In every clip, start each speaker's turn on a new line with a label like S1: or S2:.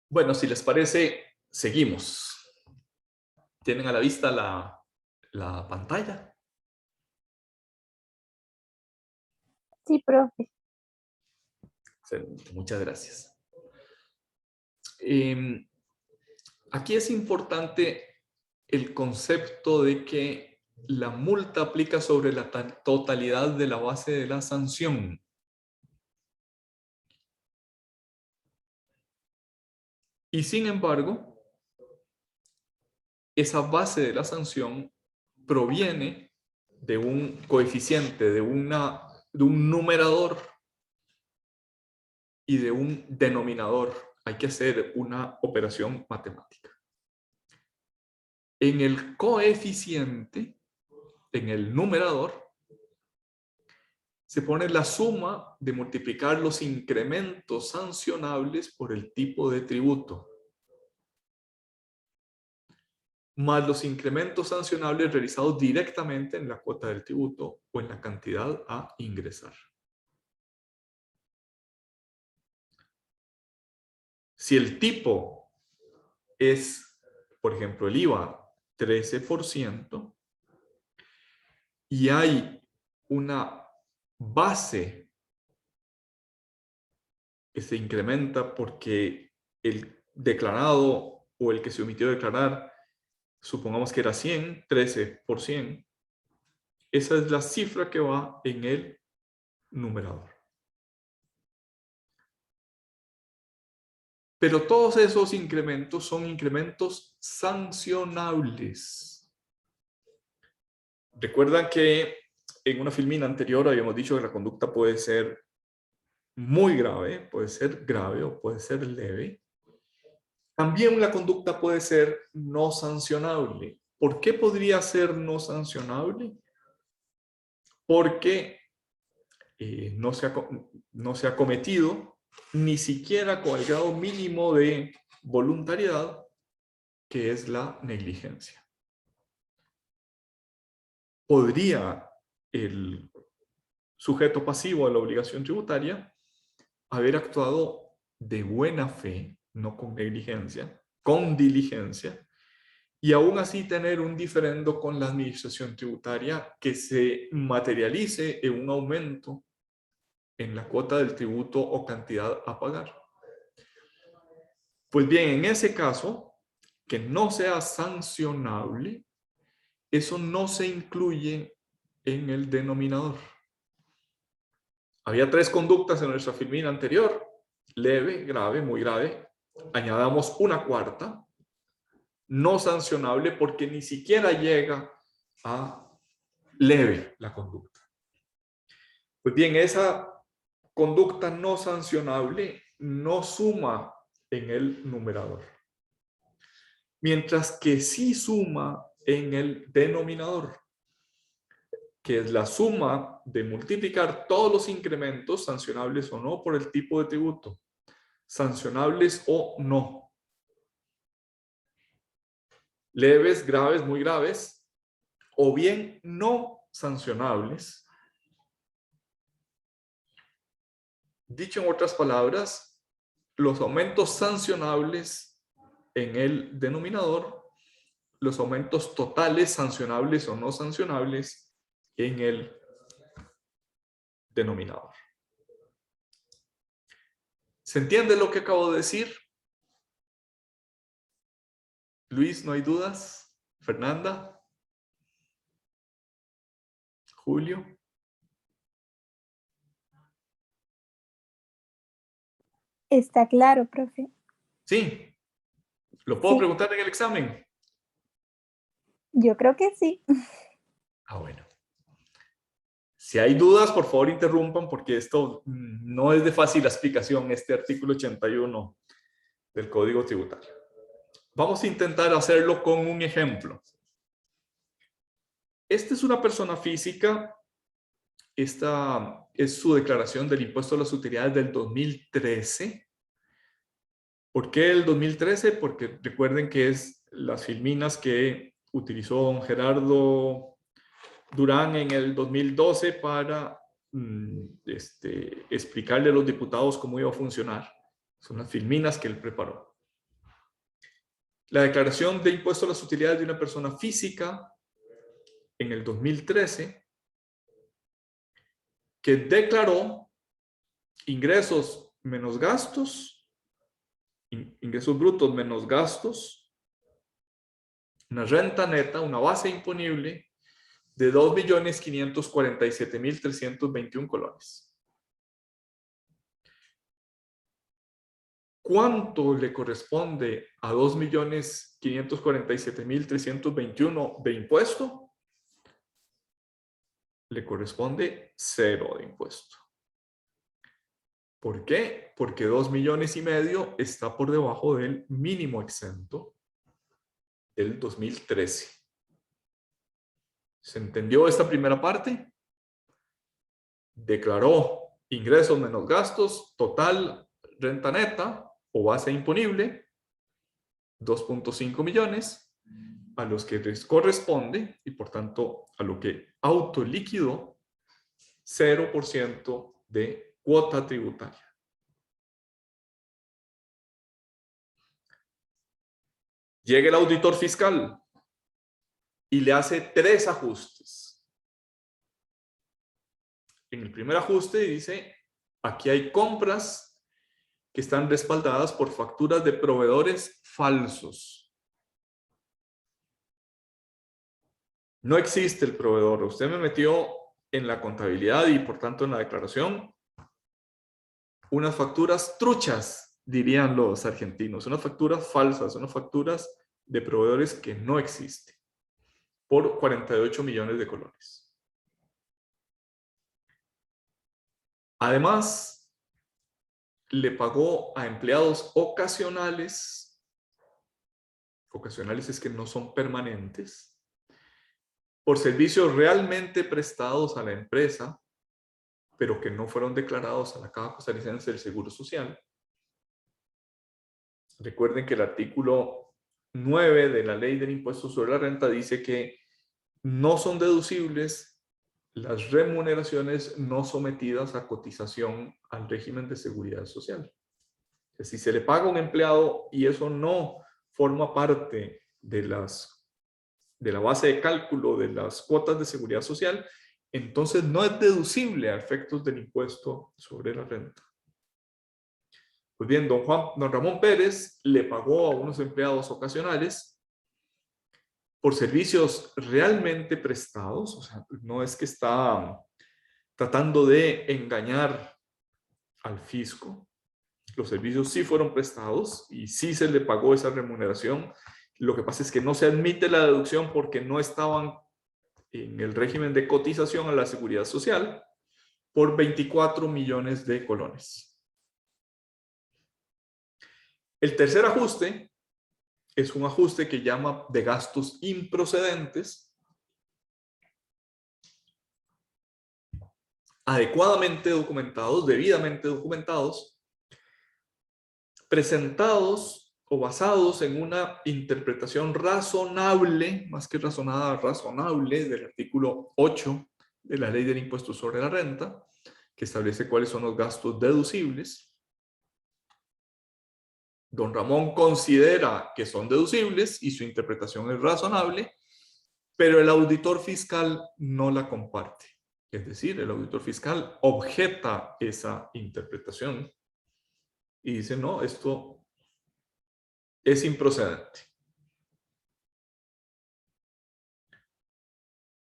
S1: Bueno, si les parece, seguimos. ¿Tienen a la vista la pantalla?
S2: Sí, profe.
S1: Excelente, muchas gracias. Aquí es importante el concepto de que la multa aplica sobre la totalidad de la base de la sanción. Y sin embargo, esa base de la sanción proviene de un coeficiente, de un numerador y de un denominador. Hay que hacer una operación matemática. En el coeficiente, en el numerador, se pone la suma de multiplicar los incrementos sancionables por el tipo de tributo, más los incrementos sancionables realizados directamente en la cuota del tributo o en la cantidad a ingresar. Si el tipo es, por ejemplo, el IVA 13%, y hay una base que se incrementa porque el declarado o el que se omitió declarar, supongamos que era 100, 13 por 100, esa es la cifra que va en el numerador. Pero todos esos incrementos son incrementos sancionables. Recuerdan que en una filmina anterior habíamos dicho que la conducta puede ser muy grave, puede ser grave o puede ser leve. También la conducta puede ser no sancionable. ¿Por qué podría ser no sancionable? Porque no se ha cometido ni siquiera con el grado mínimo de voluntariedad, que es la negligencia. Podría el sujeto pasivo de la obligación tributaria haber actuado de buena fe, no con negligencia, con diligencia, y aún así tener un diferendo con la administración tributaria que se materialice en un aumento en la cuota del tributo o cantidad a pagar. Pues bien, en ese caso, que no sea sancionable, eso no se incluye en el denominador. Había 3 conductas en nuestra filmina anterior: leve, grave, muy grave. Añadamos una cuarta, no sancionable, porque ni siquiera llega a leve la conducta. Pues bien, esa conducta no sancionable no suma en el numerador, mientras que sí suma en el denominador, que es la suma de multiplicar todos los incrementos, sancionables o no, por el tipo de tributo, sancionables o no, leves, graves, muy graves, o bien no sancionables. Dicho en otras palabras, los aumentos sancionables en el denominador, los aumentos totales sancionables o no sancionables en el denominador. ¿Se entiende lo que acabo de decir? Luis, ¿no hay dudas? Fernanda, Julio.
S2: Está claro, profe.
S1: Sí, ¿lo puedo
S2: Sí,
S1: preguntar en el examen?
S2: yo creo que sí.
S1: Ah, bueno. Si hay dudas, por favor interrumpan, porque esto no es de fácil explicación, este artículo 81 del Código Tributario. Vamos a intentar hacerlo con un ejemplo. Esta es una persona física. Esta es su declaración del impuesto a las utilidades del 2013. ¿Por qué el 2013? Porque recuerden que es las filminas que utilizó don Gerardo Durán en el 2012 para explicarle a los diputados cómo iba a funcionar. Son las filminas que él preparó. La declaración de impuesto a las utilidades de una persona física en el 2013, que declaró ingresos menos gastos, ingresos brutos menos gastos, una renta neta, una base imponible de 2.547.321 colones. ¿Cuánto le corresponde a 2.547.321 de impuesto? Le corresponde 0 de impuesto. ¿Por qué? Porque 2,5 millones está por debajo del mínimo exento del 2013. ¿Se entendió esta primera parte? Declaró ingresos menos gastos, total renta neta o base imponible, 2,5 millones, a los que les corresponde, y por tanto a lo que autoliquidó, 0% de cuota tributaria. Llega el auditor fiscal y le hace 3 ajustes. En el primer ajuste dice, aquí hay compras que están respaldadas por facturas de proveedores falsos. No existe el proveedor. Usted me metió en la contabilidad y por tanto en la declaración unas facturas truchas, dirían los argentinos, unas facturas falsas, unas facturas de proveedores que no existen, por 48 millones de colones. Además, le pagó a empleados ocasionales es que no son permanentes, por servicios realmente prestados a la empresa, pero que no fueron declarados a la Caja Costarricense del Seguro Social. Recuerden que el artículo 9 de la Ley del Impuesto sobre la Renta dice que no son deducibles las remuneraciones no sometidas a cotización al régimen de seguridad social. Si se le paga a un empleado y eso no forma parte de la base de cálculo de las cuotas de seguridad social, entonces no es deducible a efectos del impuesto sobre la renta. Pues bien, don Ramón Pérez le pagó a unos empleados ocasionales por servicios realmente prestados, o sea, no es que está tratando de engañar al fisco. Los servicios sí fueron prestados y sí se le pagó esa remuneración. Lo que pasa es que no se admite la deducción porque no estaban en el régimen de cotización a la seguridad social por 24 millones de colones. El tercer ajuste es un ajuste que llama de gastos improcedentes, adecuadamente documentados, debidamente documentados, presentados o basados en una interpretación razonable, más que razonada, razonable, del artículo 8 de la Ley del Impuesto sobre la Renta, que establece cuáles son los gastos deducibles. Don Ramón considera que son deducibles y su interpretación es razonable, pero el auditor fiscal no la comparte. Es decir, el auditor fiscal objeta esa interpretación y dice, no, esto es improcedente.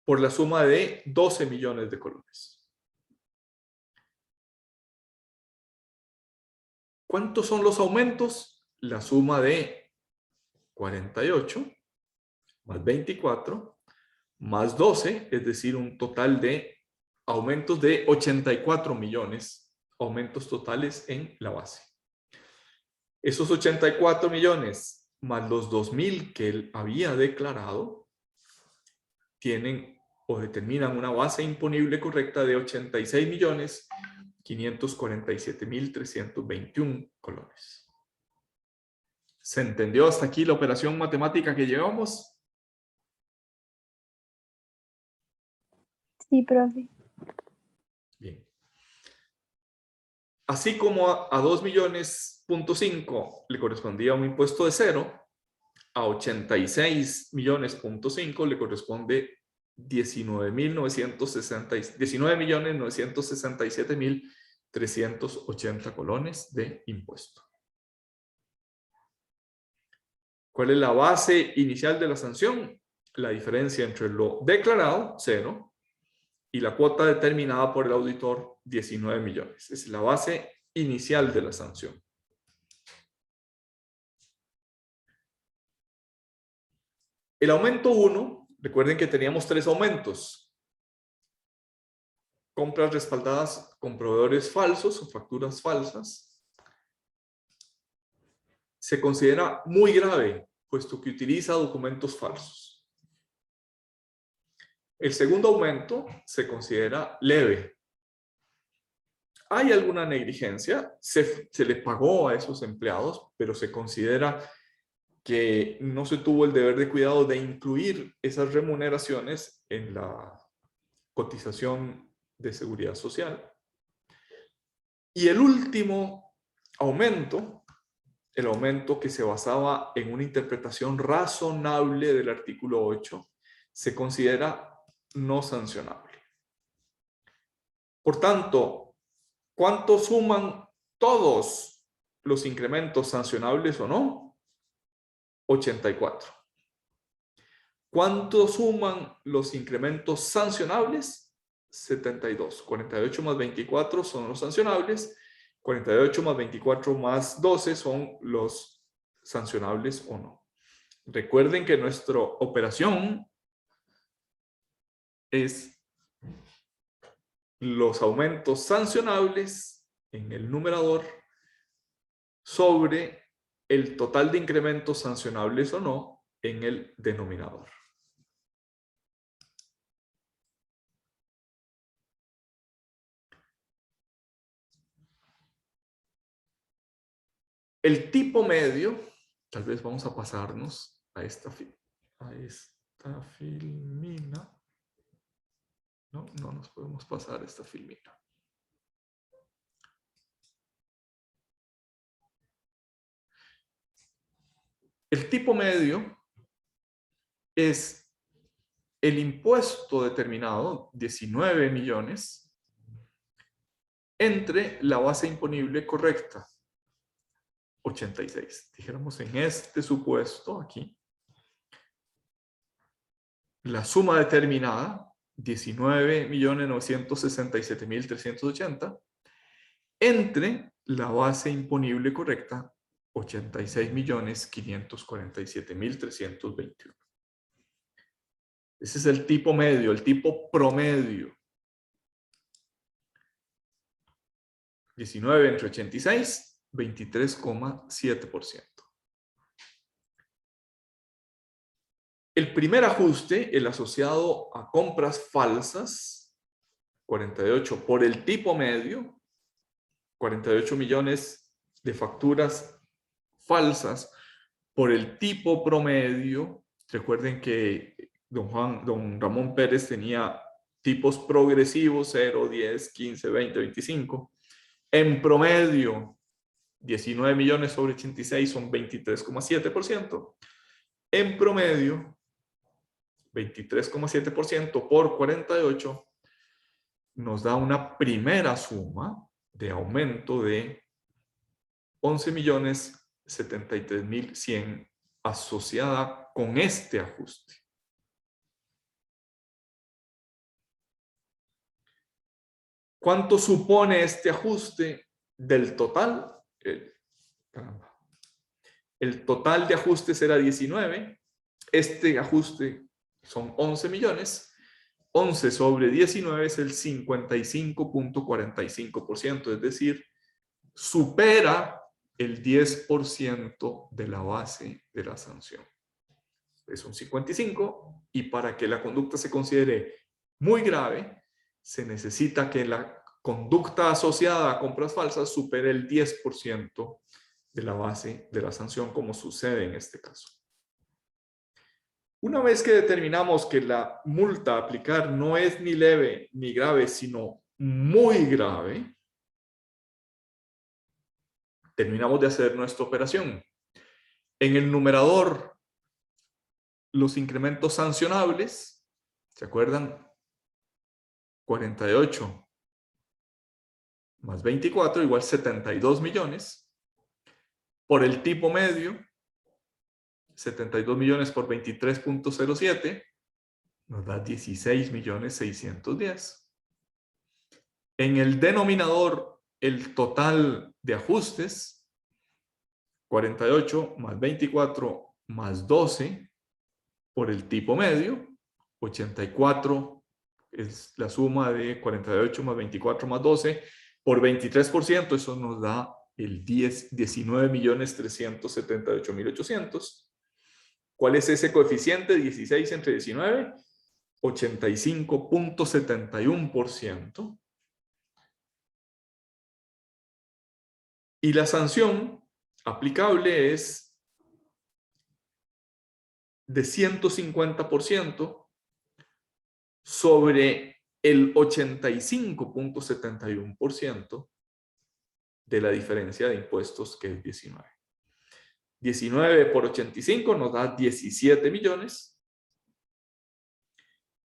S1: Por la suma de 12 millones de colones. ¿Cuántos son los aumentos? La suma de 48 más 24 más 12, es decir, un total de aumentos de 84 millones, aumentos totales en la base. Esos 84 millones más los 2,000 que él había declarado tienen o determinan una base imponible correcta de 86.547.321 colones. ¿Se entendió hasta aquí la operación matemática que llevamos?
S2: Sí, profe.
S1: Bien. Así como a 2,5 millones le correspondía un impuesto de 0, a 86.500.000 le corresponde 19.967.380 colones de impuesto. ¿Cuál es la base inicial de la sanción? La diferencia entre lo declarado, 0, y la cuota determinada por el auditor, 19 millones. Es la base inicial de la sanción. El aumento 1, recuerden que teníamos 3 aumentos. Compras respaldadas con proveedores falsos o facturas falsas. Se considera muy grave, puesto que utiliza documentos falsos. El segundo aumento se considera leve. ¿Hay alguna negligencia? Se le pagó a esos empleados, pero se considera que no se tuvo el deber de cuidado de incluir esas remuneraciones en la cotización de seguridad social. Y el último aumento, el aumento que se basaba en una interpretación razonable del artículo 8, se considera no sancionable. Por tanto, ¿cuánto suman todos los incrementos sancionables o no? 84. ¿Cuánto suman los incrementos sancionables? 72. 48 más 24 son los sancionables. 48 más 24 más 12 son los sancionables o no. Recuerden que nuestra operación es los aumentos sancionables en el numerador sobre el total de incrementos sancionables o no en el denominador. El tipo medio, tal vez vamos a pasarnos a esta filmina. No nos podemos pasar a esta filmina. El tipo medio es el impuesto determinado, 19 millones, entre la base imponible correcta, 86. Dijéramos en este supuesto aquí, la suma determinada, 19.967.380, entre la base imponible correcta, 86.547.321. Ese es el tipo medio, el tipo promedio. 19 entre 86, 23,7%. El primer ajuste, el asociado a compras falsas, 48 por el tipo medio, 48 millones de facturas falsas por el tipo promedio. Recuerden que don Ramón Pérez tenía tipos progresivos, 0, 10, 15, 20, 25. En promedio, 19 millones sobre 86 son 23,7%. En promedio, 23,7% por 48 nos da una primera suma de aumento de 11.073.100 asociada con este ajuste. ¿Cuánto supone este ajuste del total? El total de ajustes era 19. Este ajuste son 11 millones. 11 sobre 19 es el 55,45%, es decir, supera el 10% de la base de la sanción. Es un 55 y para que la conducta se considere muy grave, se necesita que la conducta asociada a compras falsas supere el 10% de la base de la sanción, como sucede en este caso. Una vez que determinamos que la multa a aplicar no es ni leve ni grave, sino muy grave, terminamos de hacer nuestra operación. En el numerador los incrementos sancionables, ¿se acuerdan? 48 más 24 igual 72 millones. Por el tipo medio, 72 millones por 23.07 nos da 16.610.000. En el denominador, el total de ajustes, 48 más 24 más 12 por el tipo medio, 84 es la suma de 48 más 24 más 12 por 23%, eso nos da el 19.378.800. ¿Cuál es ese coeficiente? 16 entre 19, 85.71%. Y la sanción aplicable es de 150% sobre el 85.71% de la diferencia de impuestos, que es 19. 19 por 85 nos da 17 millones.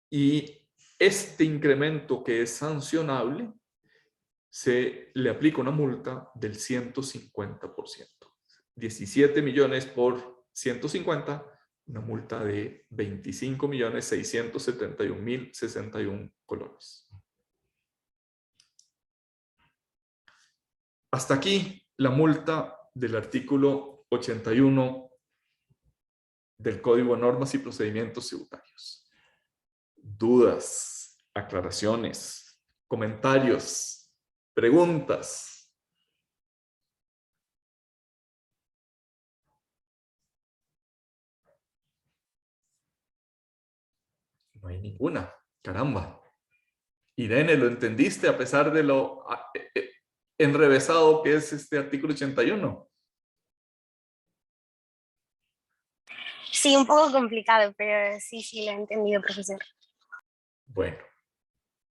S1: Y este incremento que es sancionable, se le aplica una multa del 150%. 17 millones por 150, una multa de 25.671.061 colones. Hasta aquí la multa del artículo 81 del Código de Normas y Procedimientos Tributarios. ¿Dudas, aclaraciones, comentarios, preguntas? No hay ninguna. Caramba. Irene, ¿lo entendiste a pesar de lo enrevesado que es este artículo 81?
S3: Sí, un poco complicado, pero sí, lo he entendido, profesor.
S1: Bueno,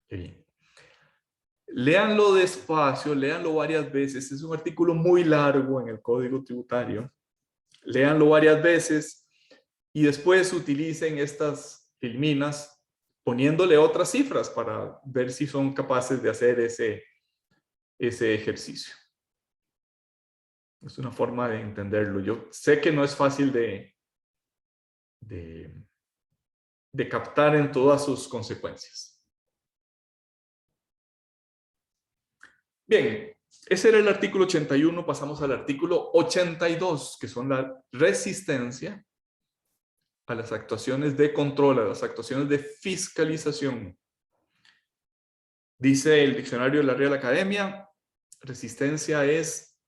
S1: qué bien. Léanlo despacio, léanlo varias veces. Es un artículo muy largo en el Código Tributario. Léanlo varias veces y después utilicen estas filminas poniéndole otras cifras para ver si son capaces de hacer ese ejercicio. Es una forma de entenderlo. Yo sé que no es fácil de captar en todas sus consecuencias. Bien, ese era el artículo 81. Pasamos al artículo 82, que son la resistencia a las actuaciones de control, a las actuaciones de fiscalización. Dice el diccionario de la Real Academia, resistencia es,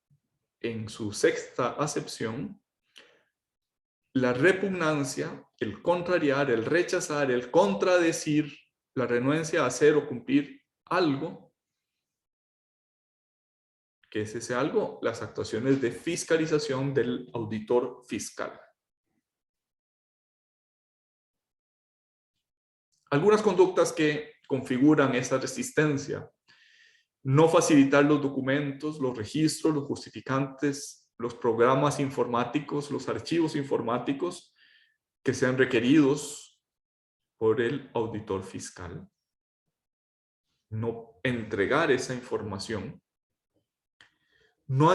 S1: en su sexta acepción, la repugnancia, el contrariar, el rechazar, el contradecir, la renuencia a hacer o cumplir algo. ¿Qué es ese algo? Las actuaciones de fiscalización del auditor fiscal. Algunas conductas que configuran esa resistencia: no facilitar los documentos, los registros, los justificantes, los programas informáticos, los archivos informáticos que sean requeridos por el auditor fiscal. No entregar esa información. No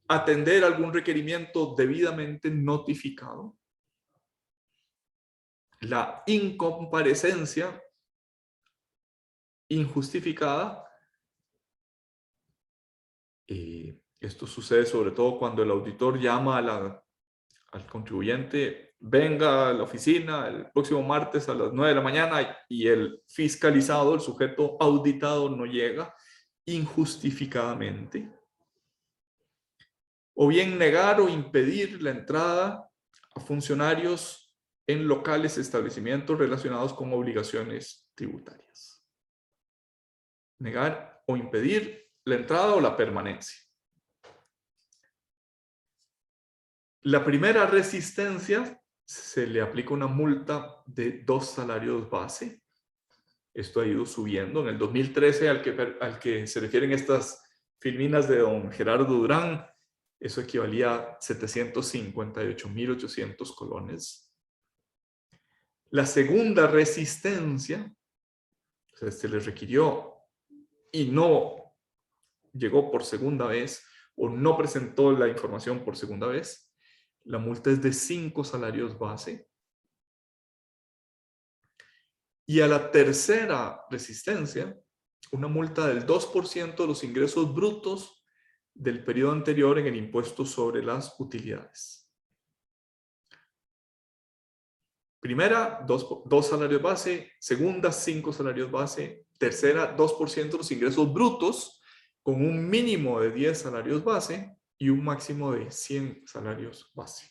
S1: atender algún requerimiento debidamente notificado. La incomparecencia injustificada. Esto sucede sobre todo cuando el auditor llama al contribuyente: venga a la oficina el próximo martes a las 9 de la mañana, y el fiscalizado, el sujeto auditado, no llega injustificadamente. O bien negar o impedir la entrada a funcionarios en locales, establecimientos relacionados con obligaciones tributarias. Negar o impedir la entrada o la permanencia. La primera resistencia se le aplica una multa de 2 salarios base. Esto ha ido subiendo. En el 2013, al que se refieren estas filminas de don Gerardo Durán, eso equivalía a 758.800 colones. La segunda resistencia, o sea, se le requirió y no llegó por segunda vez o no presentó la información por segunda vez, la multa es de 5 salarios base. Y a la tercera resistencia, una multa del 2% de los ingresos brutos del periodo anterior en el impuesto sobre las utilidades. Primera, 2 salarios base. Segunda, 5 salarios base. Tercera, 2% de los ingresos brutos con un mínimo de 10 salarios base y un máximo de 100 salarios base.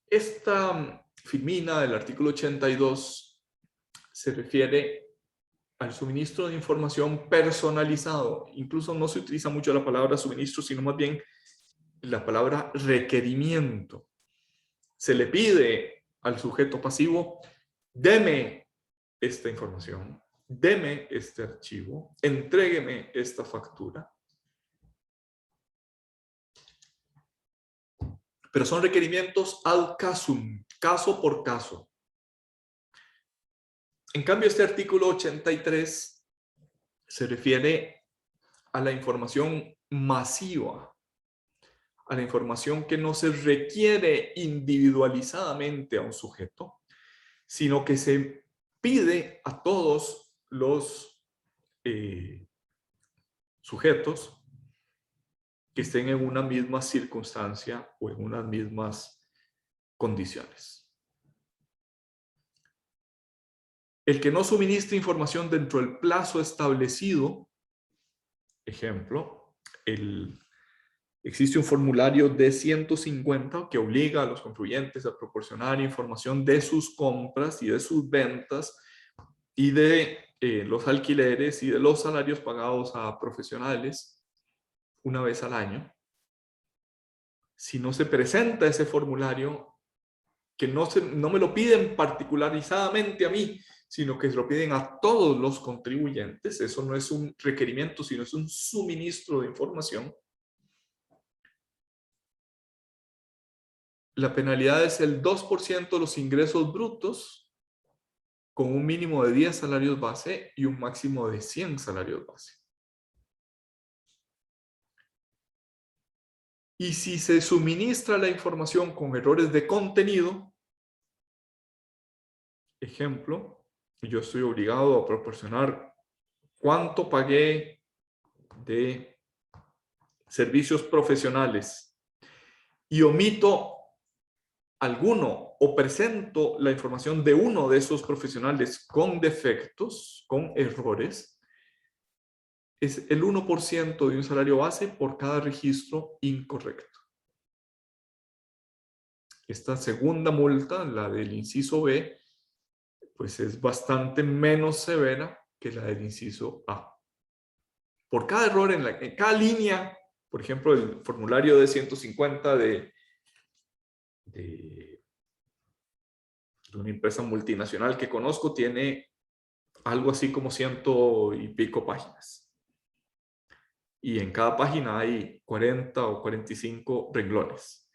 S1: Esta filmina del artículo 82 se refiere al suministro de información personalizado. Incluso no se utiliza mucho la palabra suministro, sino más bien la palabra requerimiento. Se le pide al sujeto pasivo, deme esta información, deme este archivo, entrégueme esta factura. Pero son requerimientos ad casum, caso por caso. En cambio, este artículo 83 se refiere a la información masiva, a la información que no se requiere individualizadamente a un sujeto, sino que se pide a todos los sujetos que estén en una misma circunstancia o en unas mismas condiciones. El que no suministre información dentro del plazo establecido, ejemplo, existe un formulario D150 que obliga a los contribuyentes a proporcionar información de sus compras y de sus ventas y de los alquileres y de los salarios pagados a profesionales una vez al año. Si no se presenta ese formulario, que no me lo piden particularizadamente a mí, sino que se lo piden a todos los contribuyentes, eso no es un requerimiento, sino es un suministro de información. La penalidad es el 2% de los ingresos brutos con un mínimo de 10 salarios base y un máximo de 100 salarios base. Y si se suministra la información con errores de contenido, ejemplo, yo estoy obligado a proporcionar cuánto pagué de servicios profesionales y omito alguno o presento la información de uno de esos profesionales con defectos, con errores, es el 1% de un salario base por cada registro incorrecto. Esta segunda multa, la del inciso B, pues es bastante menos severa que la del inciso A. Por cada error en cada línea, por ejemplo, el formulario de 150 de una empresa multinacional que conozco tiene algo así como 100 y pico páginas. Y en cada página hay 40 o 45 renglones.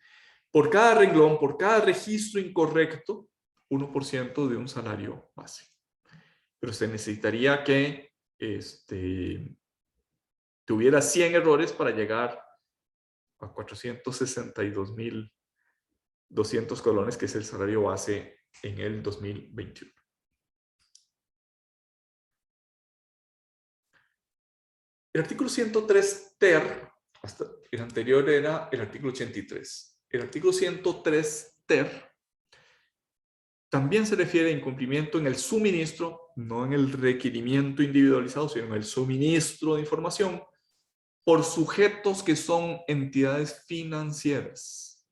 S1: Por cada renglón, por cada registro incorrecto, 1% de un salario base. Pero se necesitaría que tuviera 100 errores para llegar a 462.200 colones, que es el salario base en el 2021. El artículo 103 ter, hasta el anterior era el artículo 83. El artículo 103 ter también se refiere a incumplimiento en el suministro, no en el requerimiento individualizado, sino en el suministro de información por sujetos que son entidades financieras,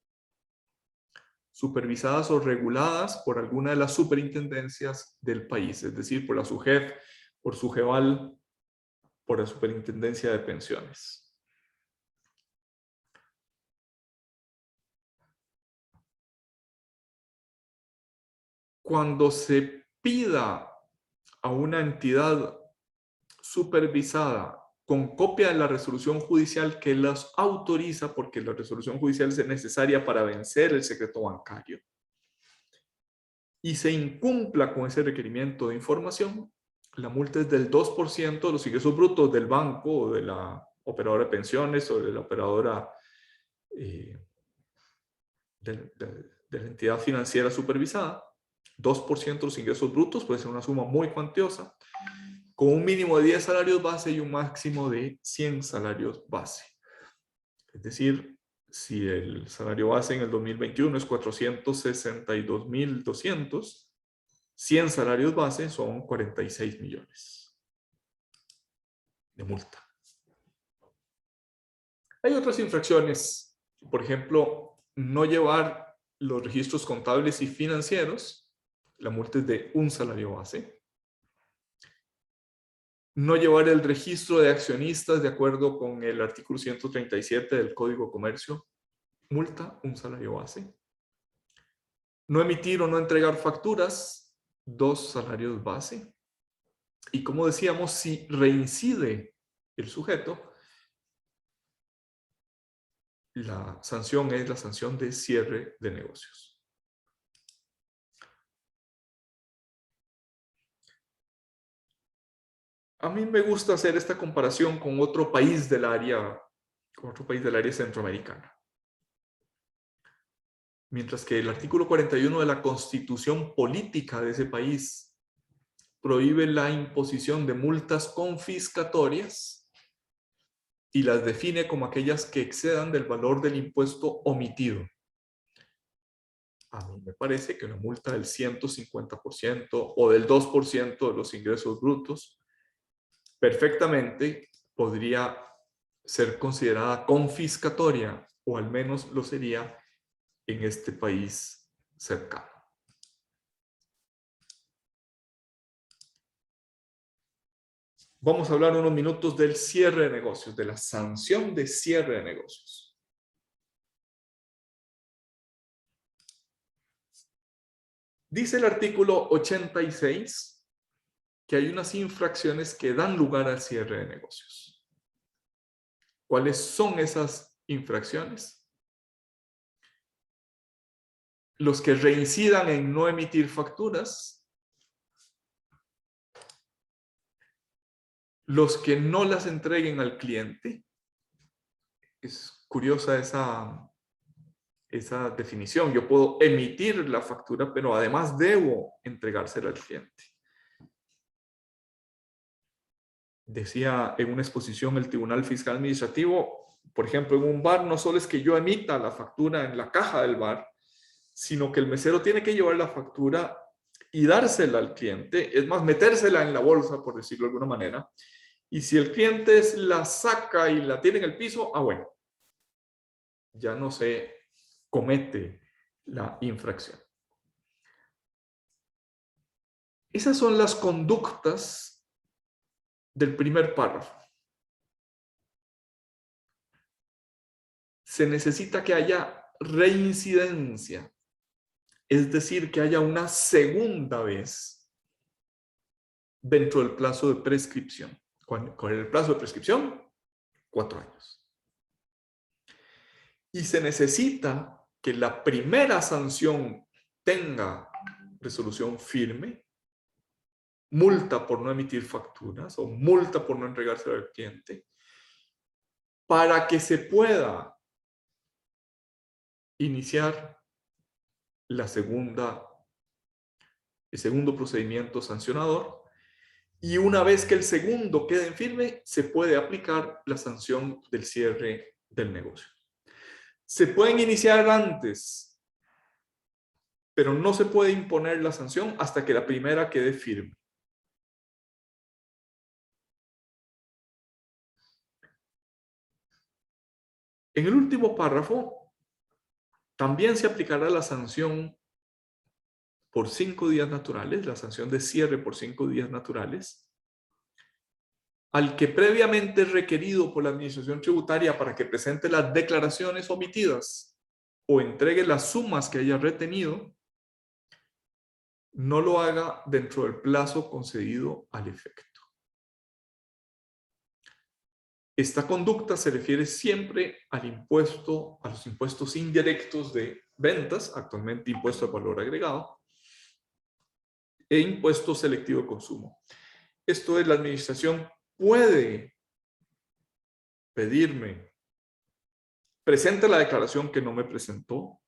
S1: supervisadas o reguladas por alguna de las superintendencias del país, es decir, por la SUGEF, por SUGEVAL, por la Superintendencia de Pensiones. Cuando se pida a una entidad supervisada con copia de la resolución judicial que los autoriza, porque la resolución judicial es necesaria para vencer el secreto bancario, y se incumpla con ese requerimiento de información, la multa es del 2% de los ingresos brutos del banco o de la operadora de pensiones o de la operadora de la entidad financiera supervisada. 2% de los ingresos brutos puede ser una suma muy cuantiosa, con un mínimo de 10 salarios base y un máximo de 100 salarios base. Es decir, si el salario base en el 2021 es 462.200, 100 salarios base son 46 millones de multa. Hay otras infracciones, por ejemplo, no llevar los registros contables y financieros, la multa es de un salario base. No llevar el registro de accionistas de acuerdo con el artículo 137 del Código de Comercio, multa, un salario base. No emitir o no entregar facturas, 2 salarios base. Y como decíamos, si reincide el sujeto, la sanción es la sanción de cierre de negocios. A mí me gusta hacer esta comparación con otro país del área centroamericana. Mientras que el artículo 41 de la Constitución Política de ese país prohíbe la imposición de multas confiscatorias y las define como aquellas que excedan del valor del impuesto omitido. A mí me parece que una multa del 150% o del 2% de los ingresos brutos perfectamente podría ser considerada confiscatoria, o al menos lo sería en este país cercano. Vamos a hablar unos minutos del cierre de negocios, de la sanción de cierre de negocios. Dice el artículo 86 que hay unas infracciones que dan lugar al cierre de negocios. ¿Cuáles son esas infracciones? Los que reincidan en no emitir facturas, los que no las entreguen al cliente. Es curiosa esa definición. Yo puedo emitir la factura, pero además debo entregársela al cliente. Decía en una exposición el Tribunal Fiscal Administrativo, por ejemplo, en un bar no solo es que yo emita la factura en la caja del bar, sino que el mesero tiene que llevar la factura y dársela al cliente, es más, metérsela en la bolsa, por decirlo de alguna manera, y si el cliente la saca y la tiene en el piso, bueno, ya no se comete la infracción. Esas son las conductas del primer párrafo. Se necesita que haya reincidencia, es decir, que haya una segunda vez dentro del plazo de prescripción. Con el plazo de prescripción, 4 años. Y se necesita que la primera sanción tenga resolución firme, multa por no emitir facturas o multa por no entregárselo al cliente, para que se pueda iniciar el segundo procedimiento sancionador, y una vez que el segundo quede en firme, se puede aplicar la sanción del cierre del negocio. Se pueden iniciar antes, pero no se puede imponer la sanción hasta que la primera quede firme. En el último párrafo, también se aplicará la sanción por 5 días naturales, la sanción de cierre por 5 días naturales, al que previamente es requerido por la Administración Tributaria para que presente las declaraciones omitidas o entregue las sumas que haya retenido, no lo haga dentro del plazo concedido al efecto. Esta conducta se refiere siempre al impuesto, a los impuestos indirectos de ventas, actualmente impuesto al valor agregado, e impuesto selectivo de consumo. Esto es, la administración puede pedirme, presente la declaración que no me presentó,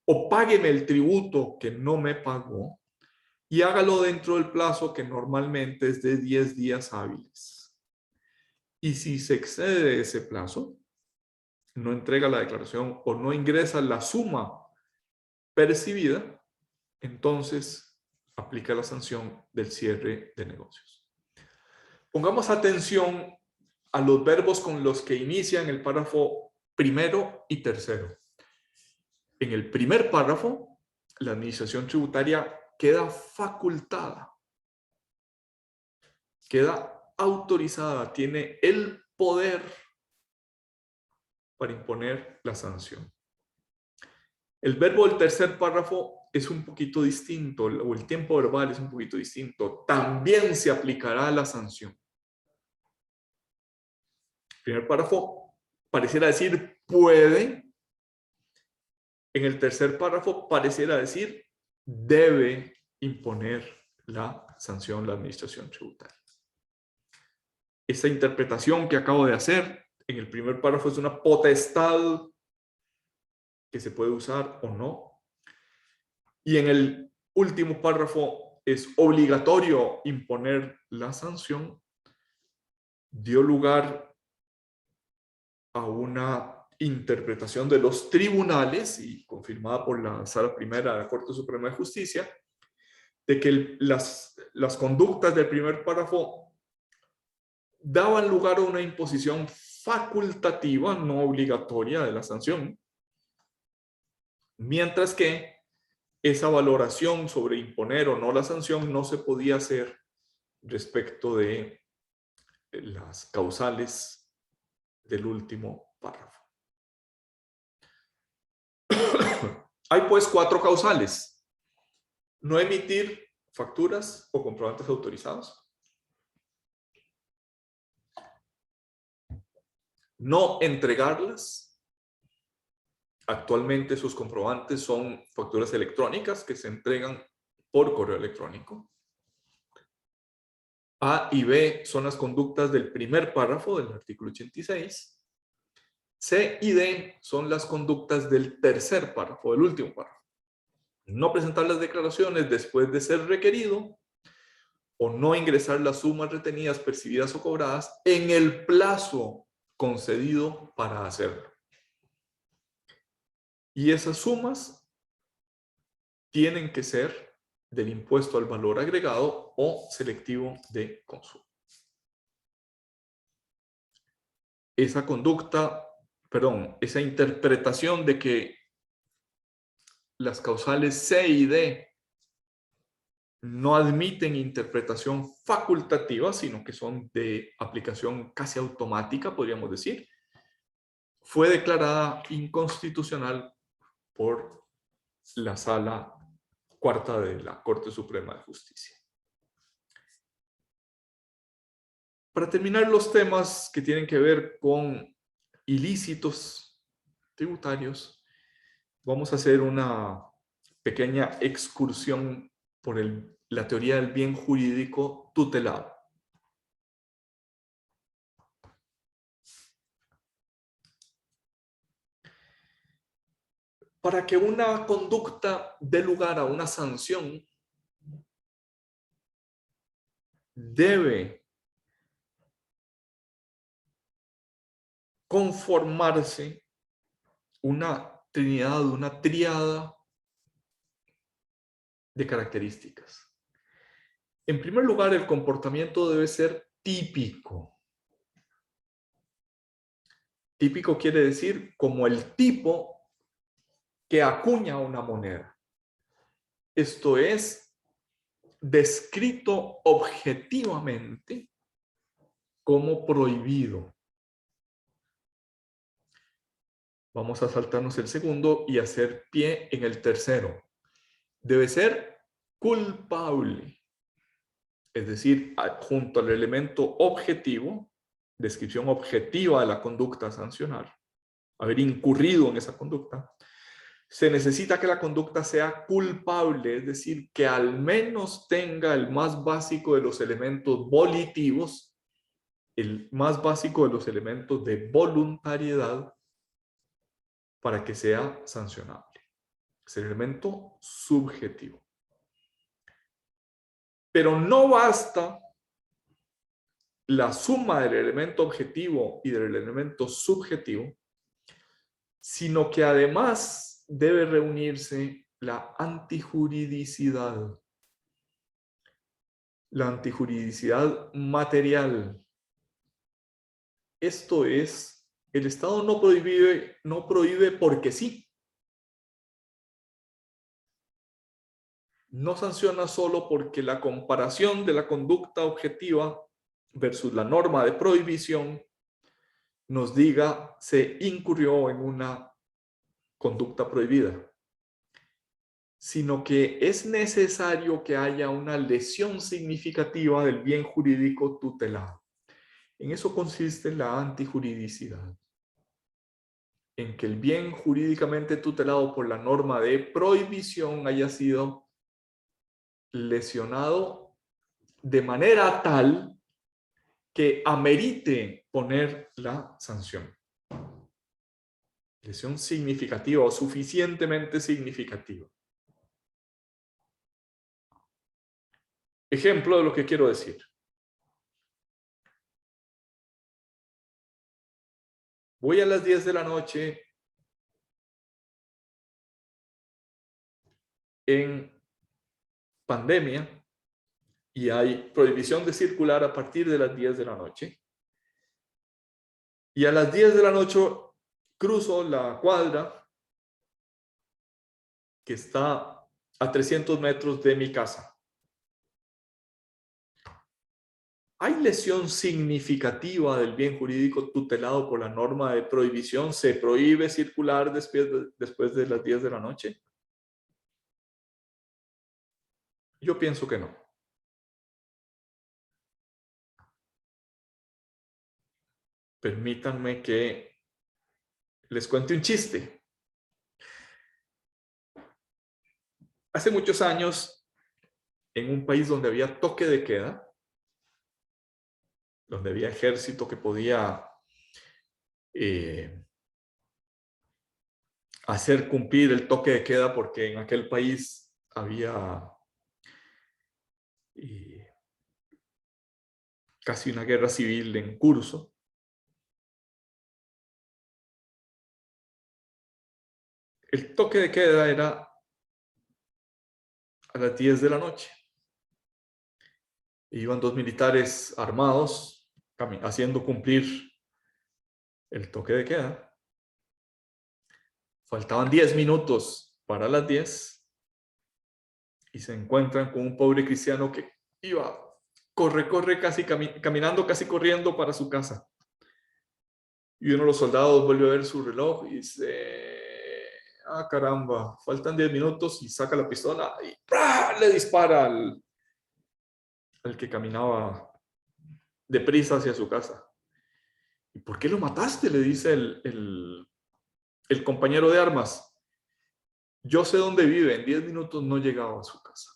S1: o págueme el tributo que no me pagó, y hágalo dentro del plazo que normalmente es de 10 días hábiles. Y si se excede ese plazo, no entrega la declaración o no ingresa la suma percibida, entonces aplica la sanción del cierre de negocios. Pongamos atención a los verbos con los que inician el párrafo primero y tercero. En el primer párrafo, la administración tributaria queda facultada, queda autorizada, tiene el poder para imponer la sanción. El verbo del tercer párrafo es un poquito distinto, o el tiempo verbal es un poquito distinto. También se aplicará la sanción. El primer párrafo pareciera decir puede. En el tercer párrafo pareciera decir debe imponer la sanción la administración tributaria. Esta interpretación que acabo de hacer en el primer párrafo es una potestad que se puede usar o no. Y en el último párrafo es obligatorio imponer la sanción. Dio lugar a una interpretación de los tribunales y confirmada por la Sala Primera de la Corte Suprema de Justicia, de que las conductas del primer párrafo daban lugar a una imposición facultativa, no obligatoria, de la sanción, mientras que esa valoración sobre imponer o no la sanción no se podía hacer respecto de las causales del último párrafo. Hay pues 4 causales. No emitir facturas o comprobantes autorizados. No entregarlas. Actualmente sus comprobantes son facturas electrónicas que se entregan por correo electrónico. A y B son las conductas del primer párrafo del artículo 86. C y D son las conductas del tercer párrafo, del último párrafo. No presentar las declaraciones después de ser requerido o no ingresar las sumas retenidas, percibidas o cobradas en el plazo concedido para hacerlo. Y esas sumas tienen que ser del impuesto al valor agregado o selectivo de consumo. Esa conducta, perdón, esa interpretación de que las causales C y D no admiten interpretación facultativa, sino que son de aplicación casi automática, podríamos decir, fue declarada inconstitucional por la Sala Cuarta de la Corte Suprema de Justicia. Para terminar los temas que tienen que ver con ilícitos tributarios, vamos a hacer una pequeña excursión por la teoría del bien jurídico tutelado. Para que una conducta dé lugar a una sanción, debe conformarse una trinidad, una tríada de características. En primer lugar, el comportamiento debe ser típico. Típico quiere decir como el tipo que acuña una moneda. Esto es descrito objetivamente como prohibido. Vamos a saltarnos el segundo y hacer pie en el tercero. Debe ser culpable. Es decir, junto al elemento objetivo descripción objetiva de la conducta a sancionar, haber incurrido en esa conducta, se necesita que la conducta sea culpable, es decir, que al menos tenga el más básico de los elementos volitivos, el más básico de los elementos de voluntariedad para que sea sancionable. Es el elemento subjetivo. Pero no basta la suma del elemento objetivo y del elemento subjetivo, sino que además debe reunirse la antijuridicidad. La antijuridicidad material. Esto es, el Estado no prohíbe porque sí. No sanciona solo porque la comparación de la conducta objetiva versus la norma de prohibición nos diga se incurrió en una conducta prohibida, sino que es necesario que haya una lesión significativa del bien jurídico tutelado. En eso consiste la antijuridicidad, en que el bien jurídicamente tutelado por la norma de prohibición haya sido lesionado de manera tal que amerite poner la sanción. Lesión significativa o suficientemente significativa. Ejemplo de lo que quiero decir. Voy a las 10 de la noche en pandemia y hay prohibición de circular a partir de las 10 de la noche. Y a las 10 de la noche cruzo la cuadra que está a 300 metros de mi casa. ¿Hay lesión significativa del bien jurídico tutelado por la norma de prohibición? ¿Se prohíbe circular después de las 10 de la noche? Yo pienso que no. Permítanme que les cuente un chiste. Hace muchos años, en un país donde había toque de queda, donde había ejército que podía hacer cumplir el toque de queda, porque en aquel país había casi una guerra civil en curso. El toque de queda era a las 10 de la noche. Iban dos militares armados haciendo cumplir el toque de queda. Faltaban 10 minutos para las 10 y se encuentran con un pobre cristiano que iba, corre, casi caminando, casi corriendo para su casa. Y uno de los soldados vuelve a ver su reloj y dice, ah, caramba, faltan 10 minutos, y saca la pistola y ¡prá!, le dispara al que caminaba deprisa hacia su casa. ¿Y por qué lo mataste?, le dice el compañero de armas. Yo sé dónde vive, en 10 minutos no llegaba a su casa.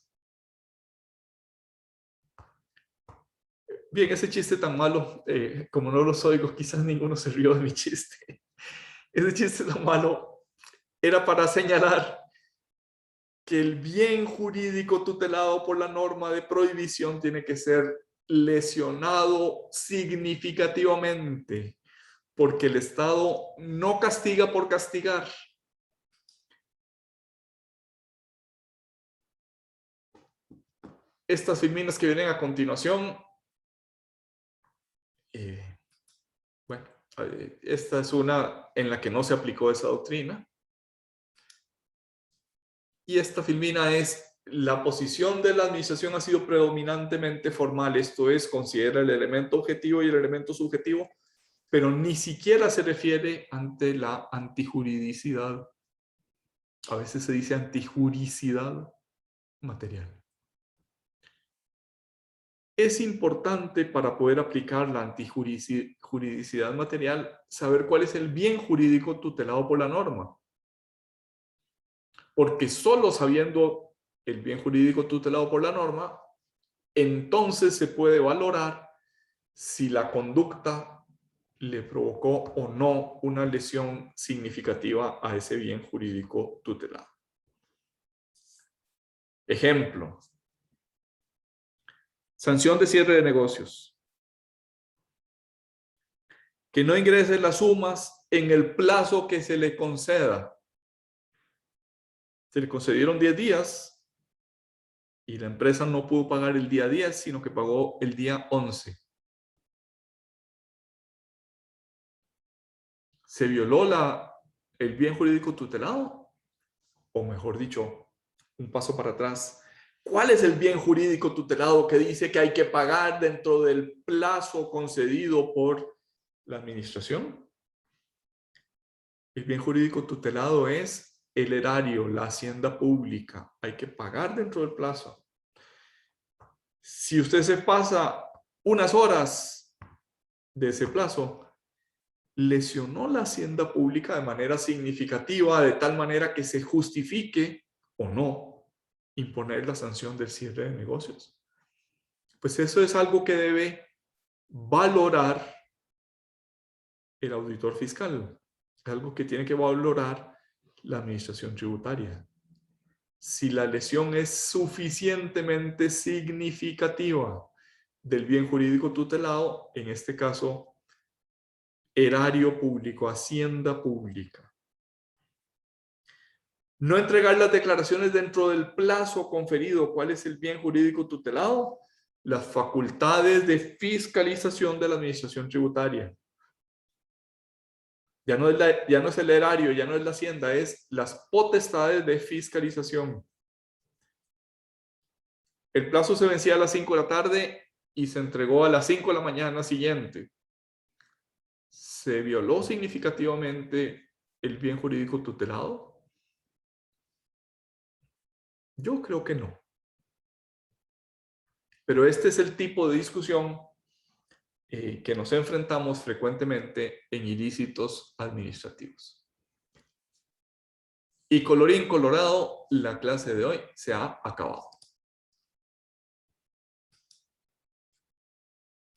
S1: Bien, ese chiste tan malo, como no los oigo, quizás ninguno se rió de mi chiste. Ese chiste tan malo era para señalar que el bien jurídico tutelado por la norma de prohibición tiene que ser lesionado significativamente, porque el Estado no castiga por castigar. Estas filminas que vienen a continuación, bueno, esta es una en la que no se aplicó esa doctrina. Y esta filmina es: la posición de la administración ha sido predominantemente formal, esto es, considera el elemento objetivo y el elemento subjetivo, pero ni siquiera se refiere ante la antijuridicidad. A veces se dice antijuricidad material. es importante para poder aplicar la antijuridicidad material saber cuál es el bien jurídico tutelado por la norma. Porque solo sabiendo el bien jurídico tutelado por la norma, entonces se puede valorar si la conducta le provocó o no una lesión significativa a ese bien jurídico tutelado. Ejemplo. Sanción de cierre de negocios. Que no ingrese las sumas en el plazo que se le conceda. Se le concedieron 10 días y la empresa no pudo pagar el día 10, sino que pagó el día 11. ¿Se violó el bien jurídico tutelado? O mejor dicho, un paso para atrás. ¿Cuál es el bien jurídico tutelado que dice que hay que pagar dentro del plazo concedido por la administración? El bien jurídico tutelado es el erario, la hacienda pública. Hay que pagar dentro del plazo. Si usted se pasa unas horas de ese plazo, lesionó la hacienda pública de manera significativa, de tal manera que se justifique o no imponer la sanción del cierre de negocios. Pues eso es algo que debe valorar el auditor fiscal, algo que tiene que valorar la administración tributaria. Si la lesión es suficientemente significativa del bien jurídico tutelado, en este caso, erario público, hacienda pública. No entregar las declaraciones dentro del plazo conferido. ¿Cuál es el bien jurídico tutelado? Las facultades de fiscalización de la administración tributaria. Ya no es el erario, ya no es la hacienda, es las potestades de fiscalización. El plazo se vencía a las 5 de la tarde y se entregó a las 5 de la mañana siguiente. ¿Se violó significativamente el bien jurídico tutelado? Yo creo que no. Pero este es el tipo de discusión que nos enfrentamos frecuentemente en ilícitos administrativos. Y colorín colorado, la clase de hoy se ha acabado.